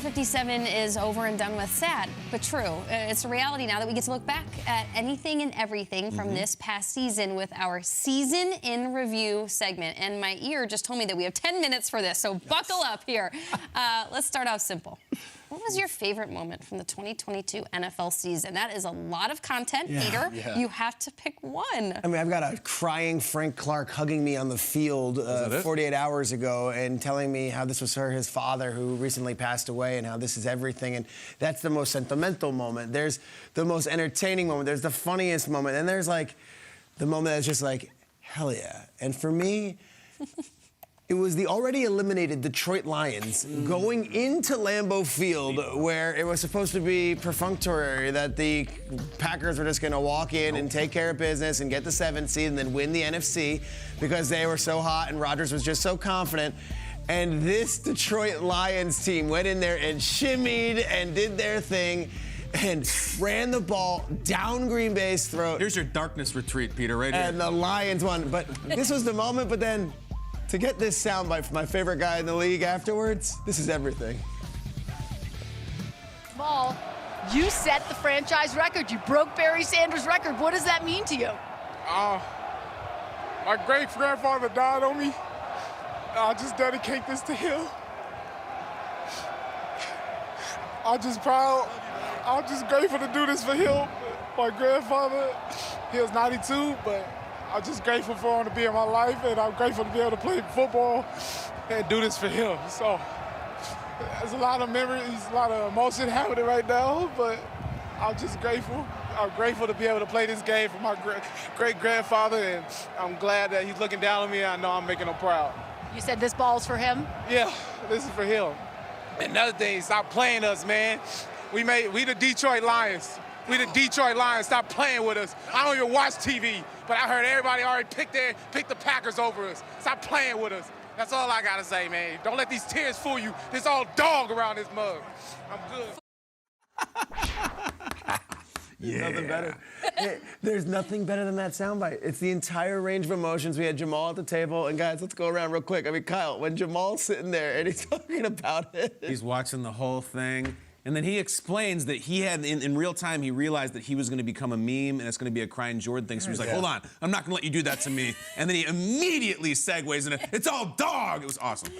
57 is over and done with. Sad, but true. It's a reality now that we get to look back at anything and everything from this past season with our Season in Review segment. And my ear just told me that we have 10 minutes for this, so buckle up here. Let's start out simple. What was your favorite moment from the 2022 NFL season? That is a lot of content, Peter. Yeah. You have to pick one. I mean, I've got a crying Frank Clark hugging me on the field 48 hours ago and telling me how this was his father who recently passed away and how this is everything. And that's the most sentimental moment. There's the most entertaining moment. There's the funniest moment. And there's, like, the moment that's just like, hell yeah. And for me... It was the already eliminated Detroit Lions going into Lambeau Field where it was supposed to be perfunctory that the Packers were just going to walk in and take care of business and get the 7th seed and then win the NFC because they were so hot and Rodgers was just so confident. And this Detroit Lions team went in there and shimmied and did their thing and ran the ball down Green Bay's throat. Here's your darkness retreat, Peter, right here. And the Lions won. But this was the moment, but then... To get this soundbite from my favorite guy in the league afterwards, this is everything. Ball, you set the franchise record. You broke Barry Sanders' record. What does that mean to you? My great-grandfather died on me. I just dedicate this to him. I'm just proud. I'm just grateful to do this for him. My grandfather, he was 92, but I'm just grateful for him to be in my life, and I'm grateful to be able to play football and do this for him. So there's a lot of memories, a lot of emotion happening right now, but I'm just grateful. I'm grateful to be able to play this game for my great-grandfather, and I'm glad that he's looking down on me, and I know I'm making him proud. You said this ball's for him? Yeah, this is for him. And another thing, stop playing us, man. We the Detroit Lions. We the Detroit Lions. Stop playing with us. I don't even watch TV, but I heard everybody already picked the Packers over us. Stop playing with us. That's all I gotta say, man. Don't let these tears fool you. There's all dog around this mug. I'm good. Nothing better. There's nothing better than that soundbite. It's the entire range of emotions. We had Jamal at the table, and guys, let's go around real quick. I mean, Kyle, when Jamal's sitting there and he's talking about it. He's watching the whole thing. And then he explains that he had, in real time, he realized that he was going to become a meme and it's going to be a crying Jordan thing. So he was like, hold on, I'm not going to let you do that to me. And then he immediately segues into, it's all dog. It was awesome.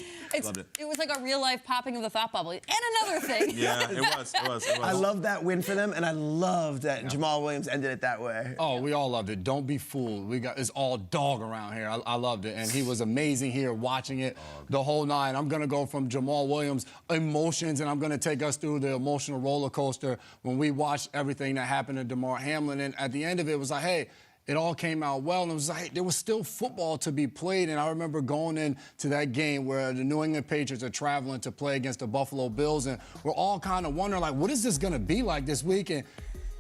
Loved it. It was like a real-life popping of the thought bubble. And another thing. Yeah, it was. I love that win for them, and I loved that Jamal Williams ended it that way. Oh, we all loved it. Don't be fooled. It's all dog around here. I loved it. And he was amazing here watching it the whole night. I'm going to go from Jamal Williams' emotions, and I'm going to take us through the emotional roller coaster when we watched everything that happened to Damar Hamlin. And at the end of it, it was like, hey, it all came out well, and it was like there was still football to be played. And I remember going into that game where the New England Patriots are traveling to play against the Buffalo Bills, and we're all kind of wondering, like, what is this going to be like this weekend?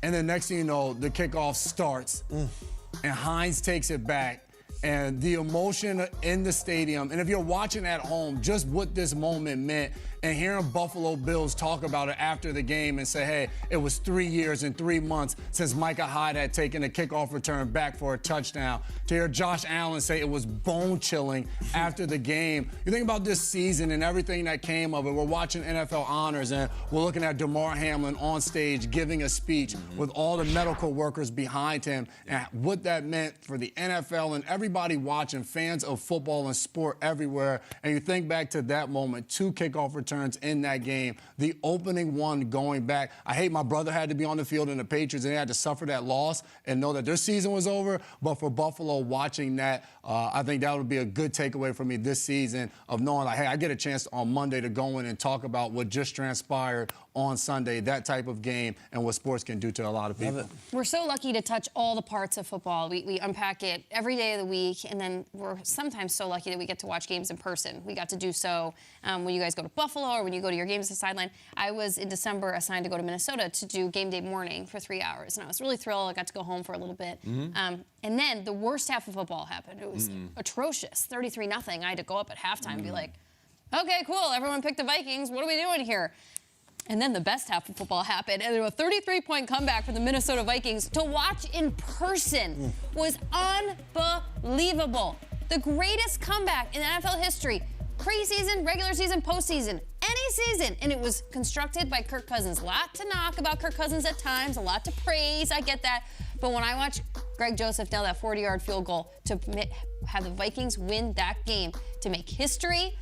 And then next thing you know, the kickoff starts, and Hines takes it back. And the emotion in the stadium, and if you're watching at home, just what this moment meant, and hearing Buffalo Bills talk about it after the game and say, hey, it was 3 years and 3 months since Micah Hyde had taken a kickoff return back for a touchdown. To hear Josh Allen say it was bone-chilling after the game. You think about this season and everything that came of it. We're watching NFL Honors, and we're looking at Damar Hamlin on stage giving a speech with all the medical workers behind him, and what that meant for the NFL and everybody watching, fans of football and sport everywhere. And you think back to that moment, 2 kickoff returns in that game, the opening one going back. I hate my brother had to be on the field in the Patriots and they had to suffer that loss and know that their season was over. But for Buffalo, watching that, I think that would be a good takeaway for me this season of knowing, like, hey, I get a chance on Monday to go in and talk about what just transpired on Sunday, that type of game, and what sports can do to a lot of people. We're so lucky to touch all the parts of football. We unpack it every day of the week, and then we're sometimes so lucky that we get to watch games in person. We got to do so when you guys go to Buffalo or when you go to your games at the sideline. I was in December assigned to go to Minnesota to do game day morning for 3 hours, and I was really thrilled. I got to go home for a little bit. And then the worst half of football happened. It was atrocious, 33-0. I had to go up at halftime and be like, okay, cool, everyone picked the Vikings. What are we doing here? And then the best half of football happened, and there was a 33-point comeback for the Minnesota Vikings. To watch in person was unbelievable. The greatest comeback in NFL history. preseason, regular season, postseason, any season. And it was constructed by Kirk Cousins. A lot to knock about Kirk Cousins at times, a lot to praise. I get that. But when I watch Greg Joseph nail that 40-yard field goal to have the Vikings win that game, to make history,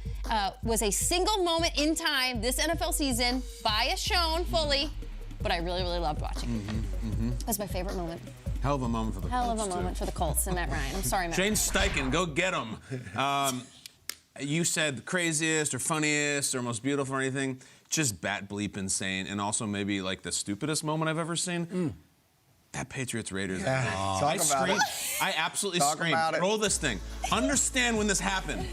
was a single moment in time this NFL season, bias shown fully, but I really, really loved watching it. That's my favorite moment. Hell of a moment for the Colts. Hell of a moment for the Colts and Matt Ryan. I'm sorry, Matt. Shane Steichen, go get him. You said the craziest or funniest or most beautiful or anything. Just bat bleep insane, and also maybe like the stupidest moment I've ever seen. That Patriots-Raiders. I screamed. I absolutely Talk screamed. about it. Roll this thing. Understand when this happened.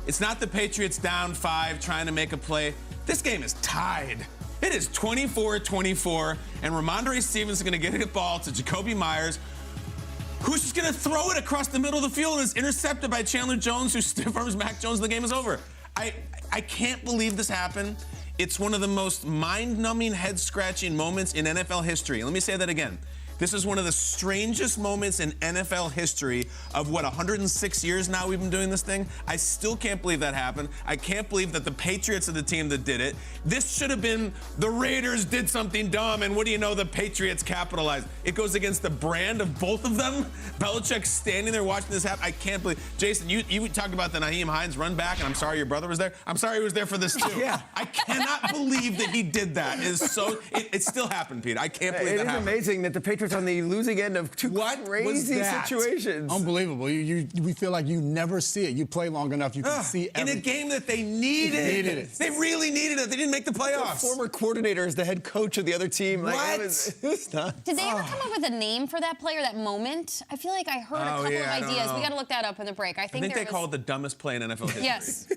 It's not the Patriots down 5 trying to make a play. This game is tied. It is 24-24, and Ramondre Stevens is going to get a ball to Jacoby Myers, who's just going to throw it across the middle of the field and is intercepted by Chandler Jones, who stiff arms Mac Jones, and the game is over. I can't believe this happened. It's one of the most mind-numbing, head-scratching moments in NFL history. Let me say that again. This is one of the strangest moments in NFL history of, 106 years now we've been doing this thing? I still can't believe that happened. I can't believe that the Patriots are the team that did it. This should have been the Raiders did something dumb, and what do you know, the Patriots capitalized. It goes against the brand of both of them. Belichick standing there watching this happen. I can't believe. Jason, you talked about the Nyheim Hines run back, and I'm sorry your brother was there. I'm sorry he was there for this too. Yeah. I cannot believe that he did that. It still happened, Pete. I can't believe It that is happened. amazing that the Patriots on the losing end of two crazy situations. Unbelievable. We feel like you never see it. You play long enough, you can see everything. In a game that they needed. They really needed it. They didn't make the playoffs. The former coordinator is the head coach of the other team. Like, What? it was nuts. Did they ever come up with a name for that play or that moment? I feel like I heard a couple of I don't ideas. know. We got to look that up in the break. I think they call it the dumbest play in NFL history. Yes.